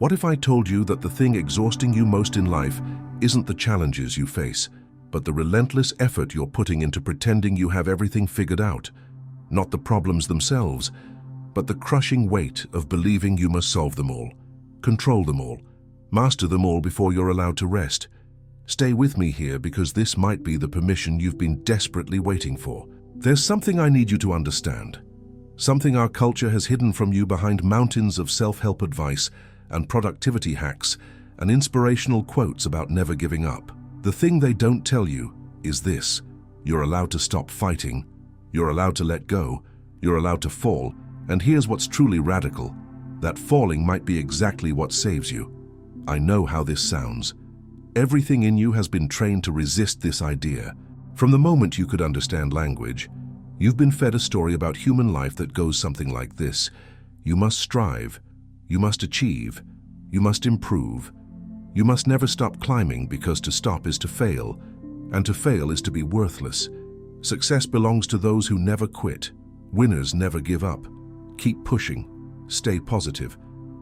What if I told you that the thing exhausting you most in life isn't the challenges you face, but the relentless effort you're putting into pretending you have everything figured out? Not the problems themselves, but the crushing weight of believing you must solve them all, control them all, master them all before you're allowed to rest. Stay with me here because this might be the permission you've been desperately waiting for. There's something I need you to understand. Something our culture has hidden from you behind mountains of self-help advice and productivity hacks and inspirational quotes about never giving up. The thing they don't tell you is this: you're allowed to stop fighting, you're allowed to let go, you're allowed to fall, and here's what's truly radical: that falling might be exactly what saves you. I know how this sounds. Everything in you has been trained to resist this idea. From the moment you could understand language, you've been fed a story about human life that goes something like this: you must strive, you must achieve, you must improve, you must never stop climbing because to stop is to fail, and to fail is to be worthless. Success belongs to those who never quit. Winners never give up. Keep pushing, stay positive,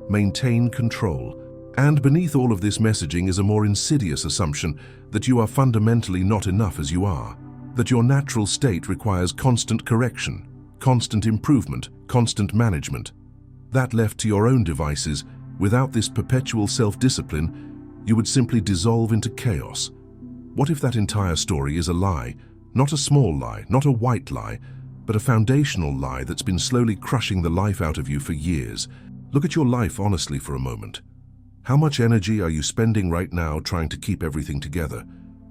maintain control. And beneath all of this messaging is a more insidious assumption that you are fundamentally not enough as you are, that your natural state requires constant correction, constant improvement, constant management. That left to your own devices, without this perpetual self-discipline, you would simply dissolve into chaos. What if that entire story is a lie? Not a small lie, not a white lie, but a foundational lie that's been slowly crushing the life out of you for years. Look at your life honestly for a moment. How much energy are you spending right now trying to keep everything together?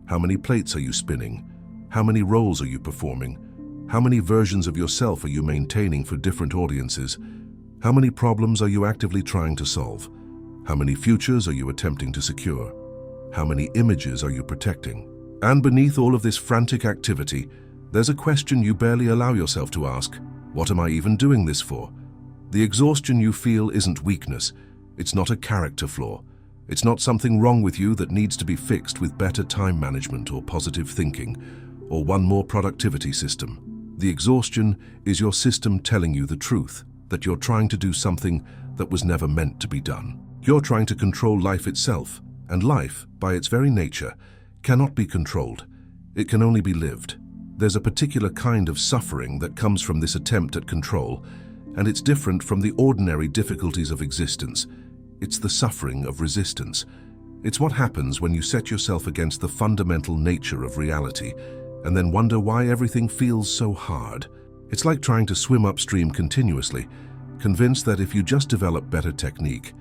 How many plates are you spinning? How many roles are you performing? How many versions of yourself are you maintaining for different audiences? How many problems are you actively trying to solve? How many futures are you attempting to secure? How many images are you protecting? And beneath all of this frantic activity, there's a question you barely allow yourself to ask: what am I even doing this for? The exhaustion you feel isn't weakness. It's not a character flaw. It's not something wrong with you that needs to be fixed with better time management or positive thinking, or one more productivity system. The exhaustion is your system telling you the truth, that you're trying to do something that was never meant to be done. You're trying to control life itself, and life, by its very nature, cannot be controlled. It can only be lived. There's a particular kind of suffering that comes from this attempt at control, and it's different from the ordinary difficulties of existence. It's the suffering of resistance. It's what happens when you set yourself against the fundamental nature of reality, and then wonder why everything feels so hard. It's like trying to swim upstream continuously, convinced that if you just develop better technique,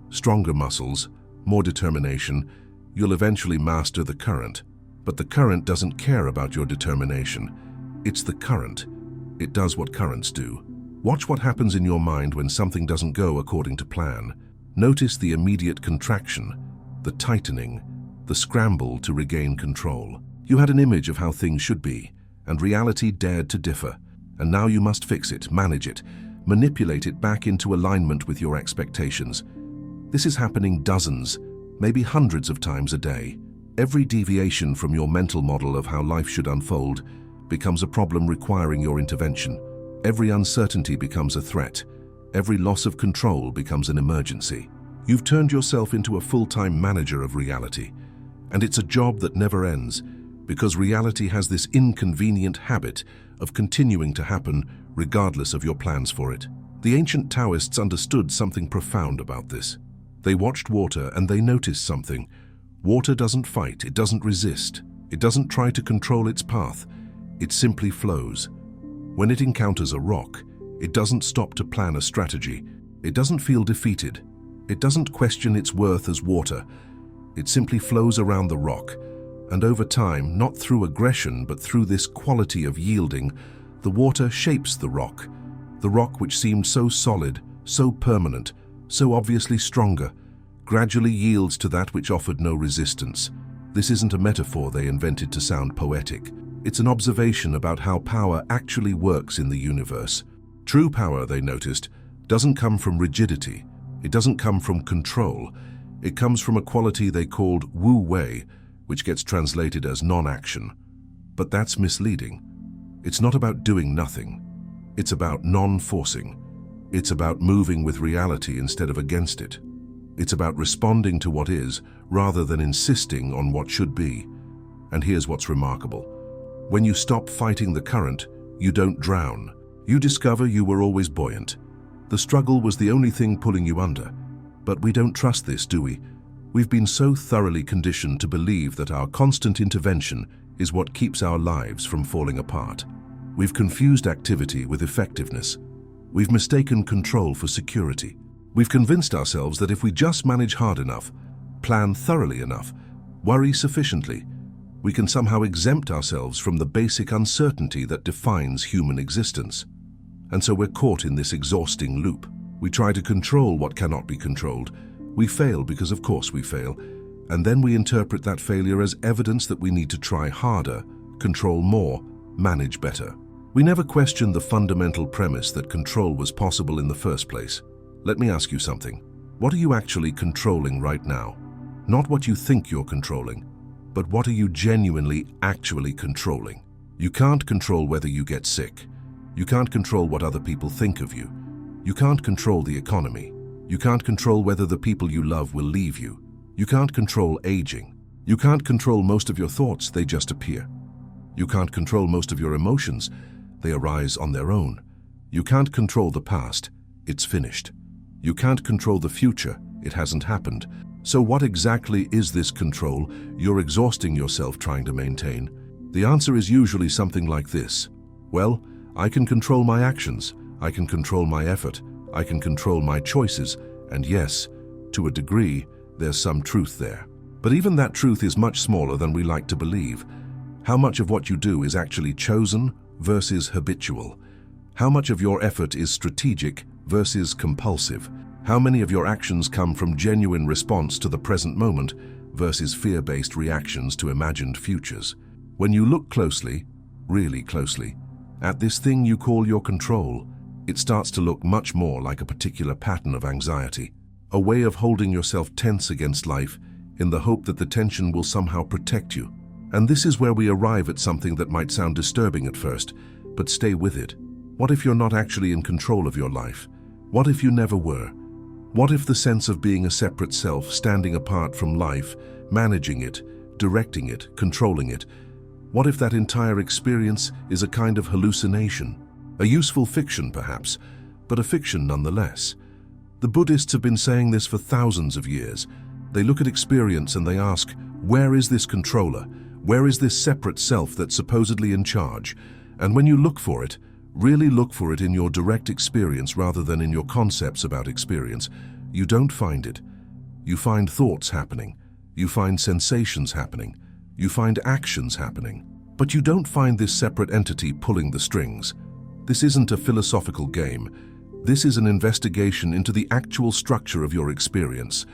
stronger muscles, more determination, you'll eventually master the current. But the current doesn't care about your determination. It's the current. It does what currents do. Watch what happens in your mind when something doesn't go according to plan. Notice the immediate contraction, the tightening, the scramble to regain control. You had an image of how things should be, and reality dared to differ. And now you must fix it, manage it, manipulate it back into alignment with your expectations. This is happening dozens, maybe hundreds of times a day. Every deviation from your mental model of how life should unfold becomes a problem requiring your intervention. Every uncertainty becomes a threat. Every loss of control becomes an emergency. You've turned yourself into a full-time manager of reality, and it's a job that never ends, because reality has this inconvenient habit of continuing to happen regardless of your plans for it. The ancient Taoists understood something profound about this. They watched water and they noticed something. Water doesn't fight, it doesn't resist, it doesn't try to control its path, it simply flows. When it encounters a rock, it doesn't stop to plan a strategy. It doesn't feel defeated. It doesn't question its worth as water. It simply flows around the rock, and over time, not through aggression but through this quality of yielding, the water shapes the rock which seemed so solid, so permanent, so obviously stronger, gradually yields to that which offered no resistance. This isn't a metaphor they invented to sound poetic. It's an observation about how power actually works in the universe. True power, they noticed, doesn't come from rigidity. It doesn't come from control. It comes from a quality they called Wu Wei, which gets translated as non-action. But that's misleading. It's not about doing nothing. It's about non-forcing. It's about moving with reality instead of against it. It's about responding to what is, rather than insisting on what should be. And here's what's remarkable. When you stop fighting the current, you don't drown. You discover you were always buoyant. The struggle was the only thing pulling you under. But we don't trust this, do we? We've been so thoroughly conditioned to believe that our constant intervention is what keeps our lives from falling apart. We've confused activity with effectiveness. We've mistaken control for security. We've convinced ourselves that if we just manage hard enough, plan thoroughly enough, worry sufficiently, we can somehow exempt ourselves from the basic uncertainty that defines human existence. And so we're caught in this exhausting loop. We try to control what cannot be controlled. We fail because of course we fail, and then we interpret that failure as evidence that we need to try harder, control more, manage better. We never question the fundamental premise that control was possible in the first place. Let me ask you something. What are you actually controlling right now? Not what you think you're controlling, but what are you genuinely actually controlling? You can't control whether you get sick. You can't control what other people think of you. You can't control the economy. You can't control whether the people you love will leave you. You can't control aging. You can't control most of your thoughts, they just appear. You can't control most of your emotions, they arise on their own. You can't control the past, it's finished. You can't control the future, it hasn't happened. So what exactly is this control you're exhausting yourself trying to maintain? The answer is usually something like this. Well, I can control my actions, I can control my effort, I can control my choices, and yes, to a degree, there's some truth there. But even that truth is much smaller than we like to believe. How much of what you do is actually chosen versus habitual? How much of your effort is strategic versus compulsive? How many of your actions come from genuine response to the present moment versus fear-based reactions to imagined futures? When you look closely, really closely, at this thing you call your control, it starts to look much more like a particular pattern of anxiety, a way of holding yourself tense against life in the hope that the tension will somehow protect you. And this is where we arrive at something that might sound disturbing at first, but stay with it. What if you're not actually in control of your life? What if you never were? What if the sense of being a separate self, standing apart from life, managing it, directing it, controlling it? What if that entire experience is a kind of hallucination? A useful fiction, perhaps, but a fiction nonetheless. The Buddhists have been saying this for thousands of years. They look at experience and they ask, where is this controller? Where is this separate self that's supposedly in charge? And when you look for it, really look for it in your direct experience rather than in your concepts about experience, you don't find it. You find thoughts happening. You find sensations happening. You find actions happening. But you don't find this separate entity pulling the strings. This isn't a philosophical game. This is an investigation into the actual structure of your experience.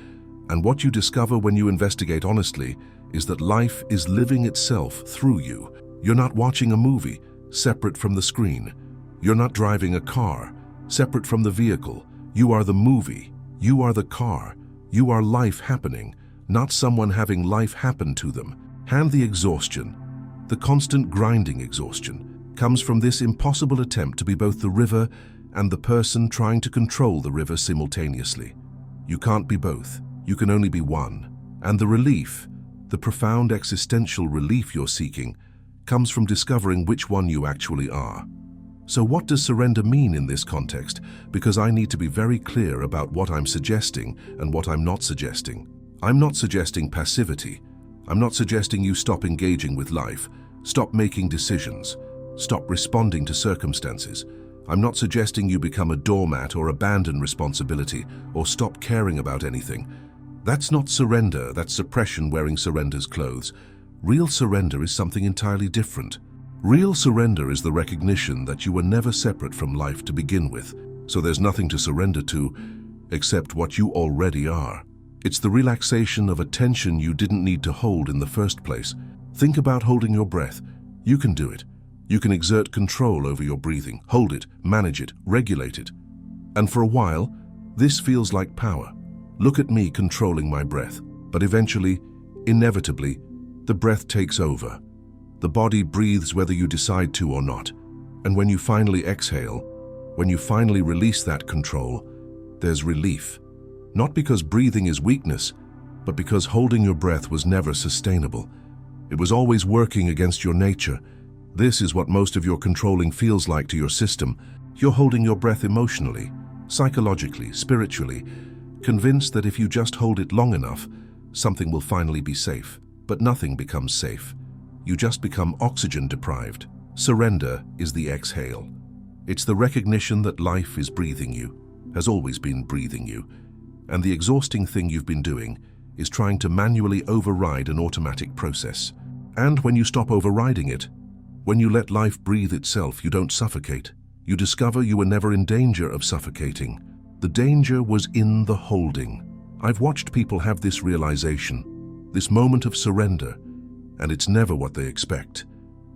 And what you discover when you investigate honestly is that life is living itself through you. You're not watching a movie, separate from the screen. You're not driving a car, separate from the vehicle. You are the movie. You are the car. You are life happening, not someone having life happen to them. And the exhaustion, the constant grinding exhaustion, comes from this impossible attempt to be both the river and the person trying to control the river simultaneously. You can't be both. You can only be one. And the relief, the profound existential relief you're seeking, comes from discovering which one you actually are. So what does surrender mean in this context? Because I need to be very clear about what I'm suggesting and what I'm not suggesting. I'm not suggesting passivity. I'm not suggesting you stop engaging with life, stop making decisions, stop responding to circumstances. I'm not suggesting you become a doormat or abandon responsibility or stop caring about anything. That's not surrender, that's suppression wearing surrender's clothes. Real surrender is something entirely different. Real surrender is the recognition that you were never separate from life to begin with, so there's nothing to surrender to except what you already are. It's the relaxation of a tension you didn't need to hold in the first place. Think about holding your breath. You can do it. You can exert control over your breathing, hold it, manage it, regulate it. And for a while, this feels like power. Look at me controlling my breath, but eventually, inevitably, the breath takes over. The body breathes whether you decide to or not. And when you finally exhale, when you finally release that control, there's relief. Not because breathing is weakness, but because holding your breath was never sustainable. It was always working against your nature. This is what most of your controlling feels like to your system. You're holding your breath emotionally, psychologically, spiritually, convinced that if you just hold it long enough, something will finally be safe. But nothing becomes safe. You just become oxygen deprived. Surrender is the exhale. It's the recognition that life is breathing you, has always been breathing you, and the exhausting thing you've been doing is trying to manually override an automatic process. And when you stop overriding it, when you let life breathe itself, you don't suffocate. You discover you were never in danger of suffocating. The danger was in the holding. I've watched people have this realization, this moment of surrender, and it's never what they expect.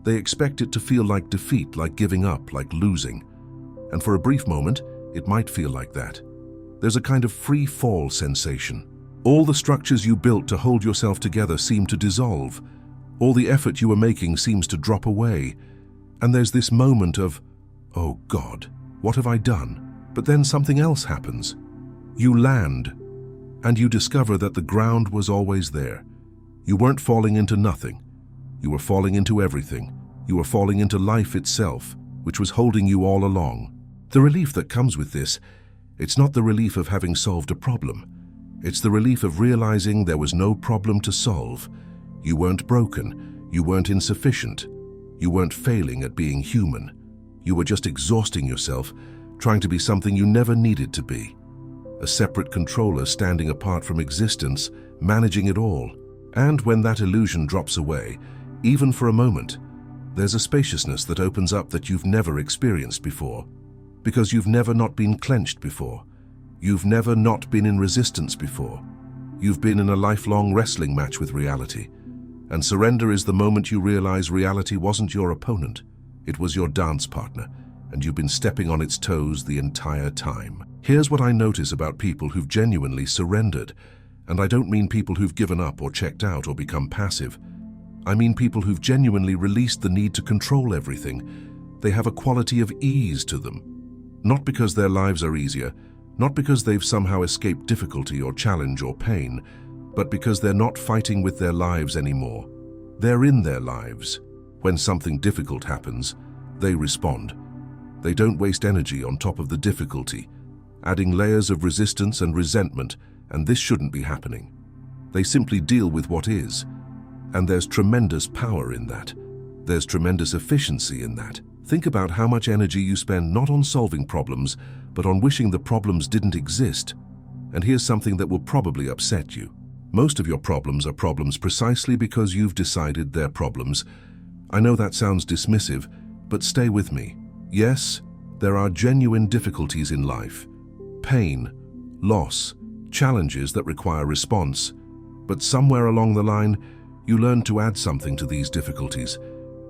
They expect it to feel like defeat, like giving up, like losing. And for a brief moment, it might feel like that. There's a kind of free fall sensation. All the structures you built to hold yourself together seem to dissolve. All the effort you were making seems to drop away. And there's this moment of, oh God, what have I done? But then something else happens. You land, and you discover that the ground was always there. You weren't falling into nothing. You were falling into everything. You were falling into life itself, which was holding you all along. The relief that comes with this, it's not the relief of having solved a problem. It's the relief of realizing there was no problem to solve. You weren't broken. You weren't insufficient. You weren't failing at being human. You were just exhausting yourself, trying to be something you never needed to be. A separate controller standing apart from existence, managing it all. And when that illusion drops away, even for a moment, there's a spaciousness that opens up that you've never experienced before. Because you've never not been clenched before. You've never not been in resistance before. You've been in a lifelong wrestling match with reality. And surrender is the moment you realize reality wasn't your opponent. It was your dance partner, and you've been stepping on its toes the entire time. Here's what I notice about people who've genuinely surrendered. And I don't mean people who've given up or checked out or become passive. I mean people who've genuinely released the need to control everything. They have a quality of ease to them. Not because their lives are easier, not because they've somehow escaped difficulty or challenge or pain, but because they're not fighting with their lives anymore. They're in their lives. When something difficult happens, they respond. They don't waste energy on top of the difficulty, adding layers of resistance and resentment, and this shouldn't be happening. They simply deal with what is. And there's tremendous power in that. There's tremendous efficiency in that. Think about how much energy you spend not on solving problems, but on wishing the problems didn't exist. And here's something that will probably upset you. Most of your problems are problems precisely because you've decided they're problems. I know that sounds dismissive, but stay with me. Yes, there are genuine difficulties in life. Pain, loss, challenges that require response. But somewhere along the line, you learn to add something to these difficulties.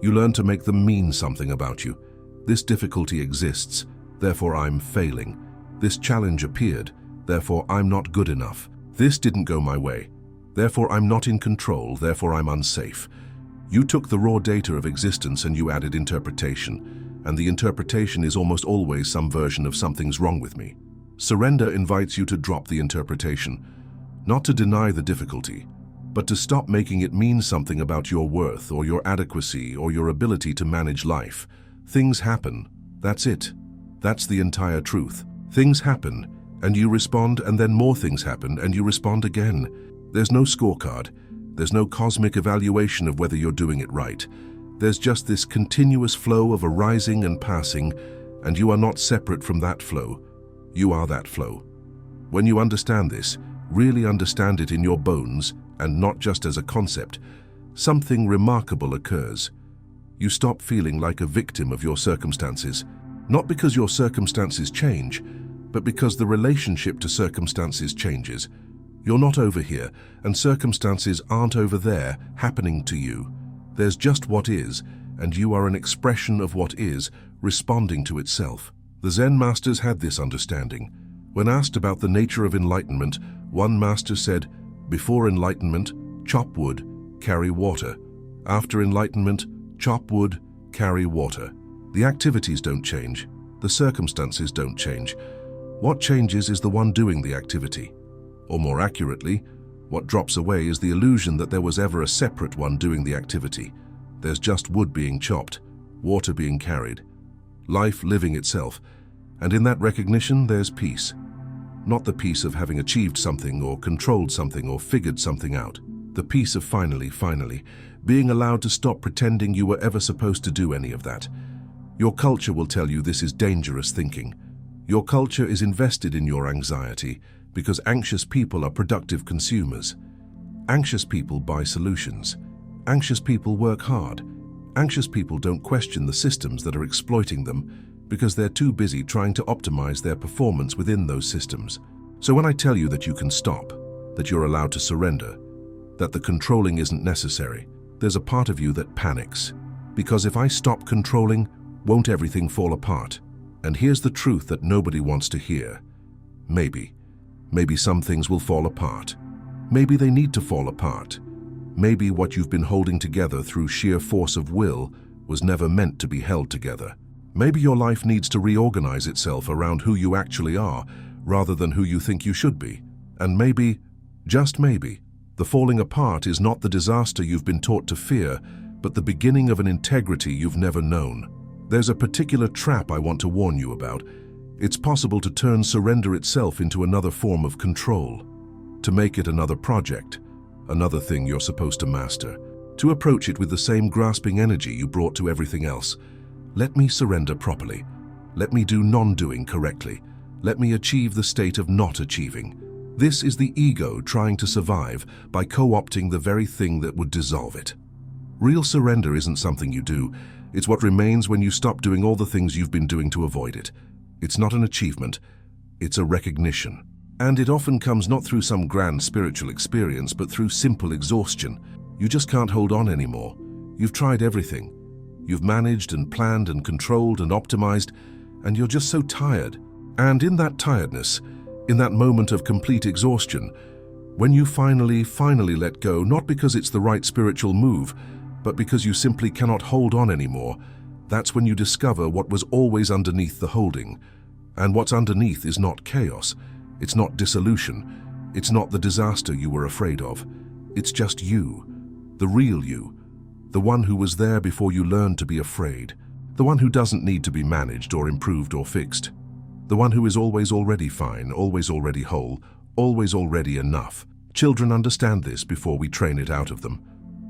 You learn to make them mean something about you. This difficulty exists, therefore I'm failing. This challenge appeared, therefore I'm not good enough. This didn't go my way, therefore I'm not in control, therefore I'm unsafe. You took the raw data of existence and you added interpretation, and the interpretation is almost always some version of something's wrong with me. Surrender invites you to drop the interpretation, not to deny the difficulty, but to stop making it mean something about your worth or your adequacy or your ability to manage life. Things happen. That's it. That's the entire truth. Things happen, and you respond, and then more things happen, and you respond again. There's no scorecard. There's no cosmic evaluation of whether you're doing it right. There's just this continuous flow of arising and passing, and you are not separate from that flow. You are that flow. When you understand this, really understand it in your bones, and not just as a concept, something remarkable occurs. You stop feeling like a victim of your circumstances, not because your circumstances change, but because the relationship to circumstances changes. You're not over here, and circumstances aren't over there happening to you. There's just what is, and you are an expression of what is, responding to itself. The Zen masters had this understanding. When asked about the nature of enlightenment, one master said, "Before enlightenment, chop wood, carry water. After enlightenment, chop wood, carry water." The activities don't change. The circumstances don't change. What changes is the one doing the activity. Or more accurately, what drops away is the illusion that there was ever a separate one doing the activity. There's just wood being chopped, water being carried, life living itself, and in that recognition there's peace. Not the peace of having achieved something or controlled something or figured something out. The peace of finally, being allowed to stop pretending you were ever supposed to do any of that. Your culture will tell you this is dangerous thinking. Your culture is invested in your anxiety because anxious people are productive consumers. Anxious people buy solutions. Anxious people work hard. Anxious people don't question the systems that are exploiting them because they're too busy trying to optimize their performance within those systems. So when I tell you that you can stop, that you're allowed to surrender, that the controlling isn't necessary, there's a part of you that panics. Because if I stop controlling, won't everything fall apart? And here's the truth that nobody wants to hear. Maybe some things will fall apart. Maybe they need to fall apart. Maybe what you've been holding together through sheer force of will was never meant to be held together. Maybe your life needs to reorganize itself around who you actually are, rather than who you think you should be. And maybe, just maybe, the falling apart is not the disaster you've been taught to fear, but the beginning of an integrity you've never known. There's a particular trap I want to warn you about. It's possible to turn surrender itself into another form of control, to make it another project, another thing you're supposed to master, to approach it with the same grasping energy you brought to everything else. Let me surrender properly. Let me do non-doing correctly. Let me achieve the state of not achieving. This is the ego trying to survive by co-opting the very thing that would dissolve it. Real surrender isn't something you do. It's what remains when you stop doing all the things you've been doing to avoid it. It's not an achievement, it's a recognition. And it often comes not through some grand spiritual experience, but through simple exhaustion. You just can't hold on anymore. You've tried everything. You've managed and planned and controlled and optimized, and you're just so tired. And in that tiredness, in that moment of complete exhaustion, when you finally let go, not because it's the right spiritual move, but because you simply cannot hold on anymore, that's when you discover what was always underneath the holding. And what's underneath is not chaos, it's not dissolution, it's not the disaster you were afraid of. It's just you, the real you, the one who was there before you learned to be afraid, the one who doesn't need to be managed or improved or fixed, the one who is always already fine, always already whole, always already enough. Children understand this before we train it out of them.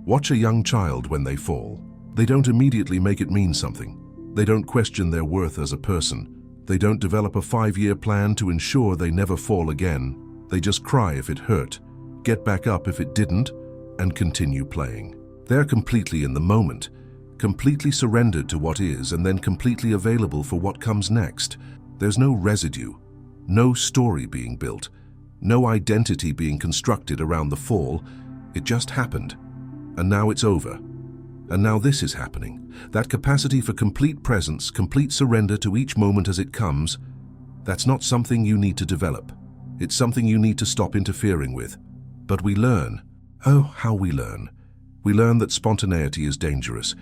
Watch a young child when they fall. They don't immediately make it mean something. They don't question their worth as a person. They don't develop a 5-year plan to ensure they never fall again. They just cry if it hurt, get back up if it didn't, and continue playing. They're completely in the moment, completely surrendered to what is, and then completely available for what comes next. There's no residue, no story being built, no identity being constructed around the fall. It just happened. And now it's over. And now this is happening. That capacity for complete presence, complete surrender to each moment as it comes, that's not something you need to develop. It's something you need to stop interfering with. But we learn. Oh, how we learn. We learn that spontaneity is dangerous.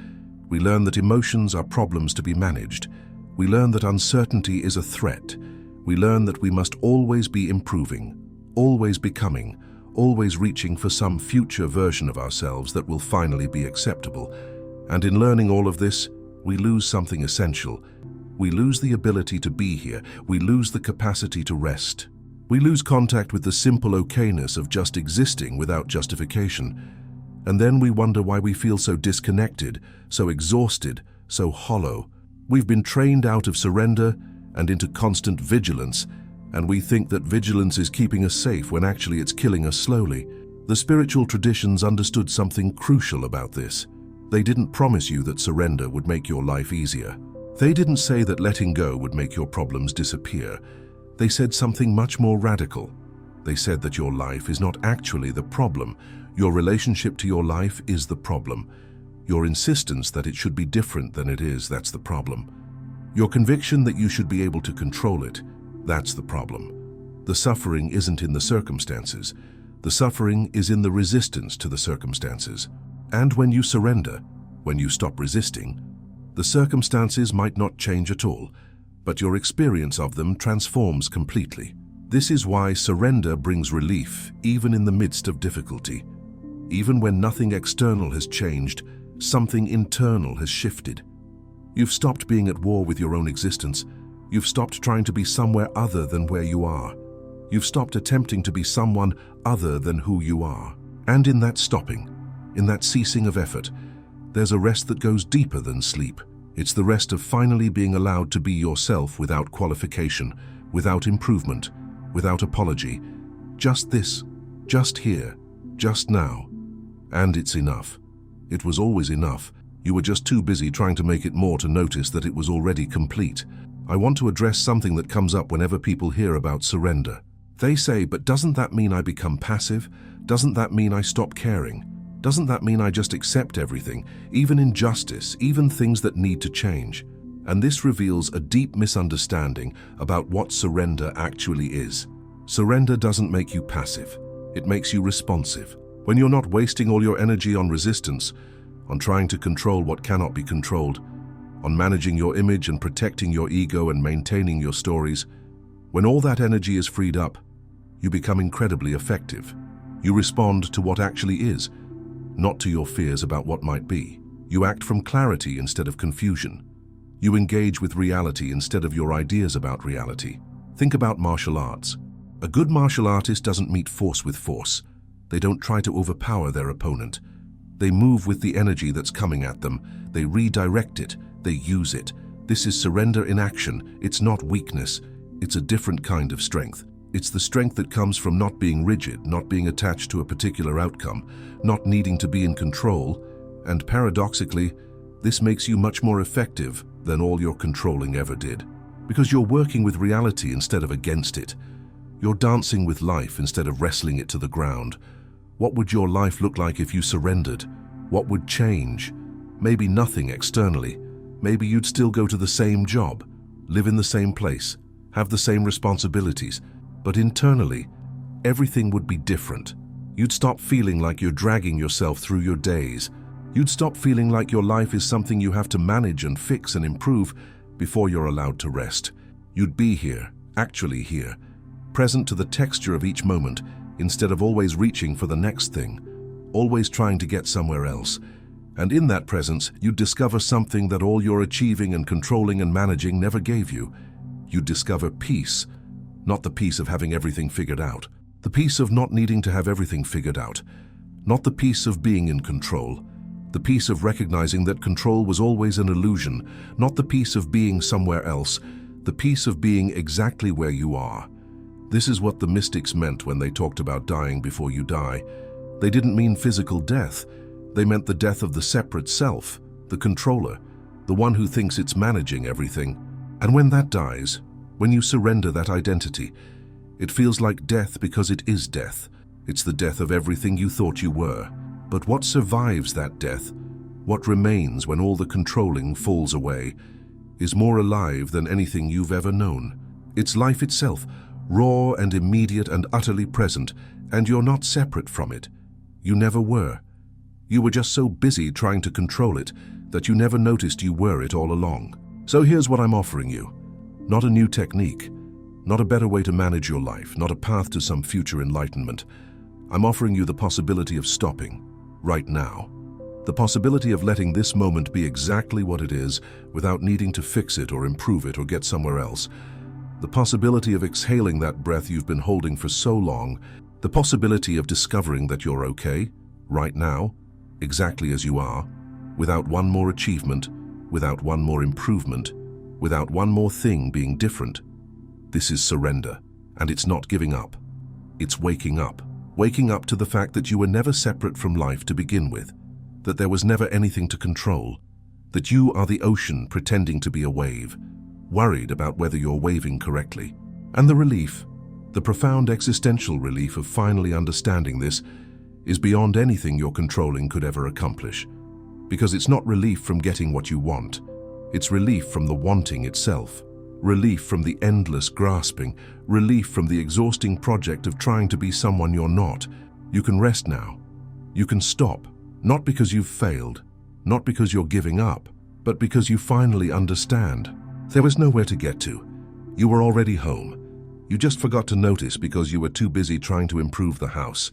We learn that emotions are problems to be managed. We learn that uncertainty is a threat. We learn that we must always be improving, always becoming, always reaching for some future version of ourselves that will finally be acceptable. And in learning all of this, we lose something essential. We lose the ability to be here. We lose the capacity to rest. We lose contact with the simple okayness of just existing without justification. And then we wonder why we feel so disconnected, so exhausted, so hollow. We've been trained out of surrender and into constant vigilance, and we think that vigilance is keeping us safe when actually it's killing us slowly. The spiritual traditions understood something crucial about this. They didn't promise you that surrender would make your life easier. They didn't say that letting go would make your problems disappear. They said something much more radical. They said that your life is not actually the problem. Your relationship to your life is the problem. Your insistence that it should be different than it is, that's the problem. Your conviction that you should be able to control it, that's the problem. The suffering isn't in the circumstances. The suffering is in the resistance to the circumstances. And when you surrender, when you stop resisting, the circumstances might not change at all, but your experience of them transforms completely. This is why surrender brings relief, even in the midst of difficulty. Even when nothing external has changed, something internal has shifted. You've stopped being at war with your own existence. You've stopped trying to be somewhere other than where you are. You've stopped attempting to be someone other than who you are. And in that stopping, in that ceasing of effort, there's a rest that goes deeper than sleep. It's the rest of finally being allowed to be yourself without qualification, without improvement, without apology. Just this, just here, just now. And it's enough. It was always enough. You were just too busy trying to make it more to notice that it was already complete. I want to address something that comes up whenever people hear about surrender. They say, but doesn't that mean I become passive? Doesn't that mean I stop caring? Doesn't that mean I just accept everything, even injustice, even things that need to change? And this reveals a deep misunderstanding about what surrender actually is. Surrender doesn't make you passive. It makes you responsive. When you're not wasting all your energy on resistance, on trying to control what cannot be controlled, on managing your image and protecting your ego and maintaining your stories, when all that energy is freed up, you become incredibly effective. You respond to what actually is, not to your fears about what might be. You act from clarity instead of confusion. You engage with reality instead of your ideas about reality. Think about martial arts. A good martial artist doesn't meet force with force. They don't try to overpower their opponent. They move with the energy that's coming at them. They redirect it. They use it. This is surrender in action. It's not weakness. It's a different kind of strength. It's the strength that comes from not being rigid, not being attached to a particular outcome, not needing to be in control, and paradoxically, this makes you much more effective than all your controlling ever did. Because you're working with reality instead of against it. You're dancing with life instead of wrestling it to the ground. What would your life look like if you surrendered? What would change? Maybe nothing externally. Maybe you'd still go to the same job, live in the same place, have the same responsibilities, but internally, everything would be different. You'd stop feeling like you're dragging yourself through your days. You'd stop feeling like your life is something you have to manage and fix and improve before you're allowed to rest. You'd be here, actually here, present to the texture of each moment instead of always reaching for the next thing, always trying to get somewhere else. And in that presence, you'd discover something that all your achieving and controlling and managing never gave you. You'd discover peace, not the peace of having everything figured out, the peace of not needing to have everything figured out, not the peace of being in control, the peace of recognizing that control was always an illusion, not the peace of being somewhere else, the peace of being exactly where you are. This is what the mystics meant when they talked about dying before you die. They didn't mean physical death. They meant the death of the separate self, the controller, the one who thinks it's managing everything. And when that dies, when you surrender that identity, it feels like death because it is death. It's the death of everything you thought you were. But what survives that death, what remains when all the controlling falls away, is more alive than anything you've ever known. It's life itself, raw and immediate and utterly present, and you're not separate from it. You never were. You were just so busy trying to control it that you never noticed you were it all along. So here's what I'm offering you. Not a new technique, not a better way to manage your life, not a path to some future enlightenment. I'm offering you the possibility of stopping, right now. The possibility of letting this moment be exactly what it is without needing to fix it or improve it or get somewhere else. The possibility of exhaling that breath you've been holding for so long. The possibility of discovering that you're okay, right now, exactly as you are, without one more achievement, without one more improvement, without one more thing being different. This is surrender, and it's not giving up. It's waking up. Waking up to the fact that you were never separate from life to begin with, that there was never anything to control, that you are the ocean pretending to be a wave, worried about whether you're waving correctly. And the relief, the profound existential relief of finally understanding this, is beyond anything your controlling could ever accomplish. Because it's not relief from getting what you want, it's relief from the wanting itself. Relief from the endless grasping, relief from the exhausting project of trying to be someone you're not. You can rest now. You can stop, not because you've failed, not because you're giving up, but because you finally understand. There was nowhere to get to. You were already home. You just forgot to notice because you were too busy trying to improve the house.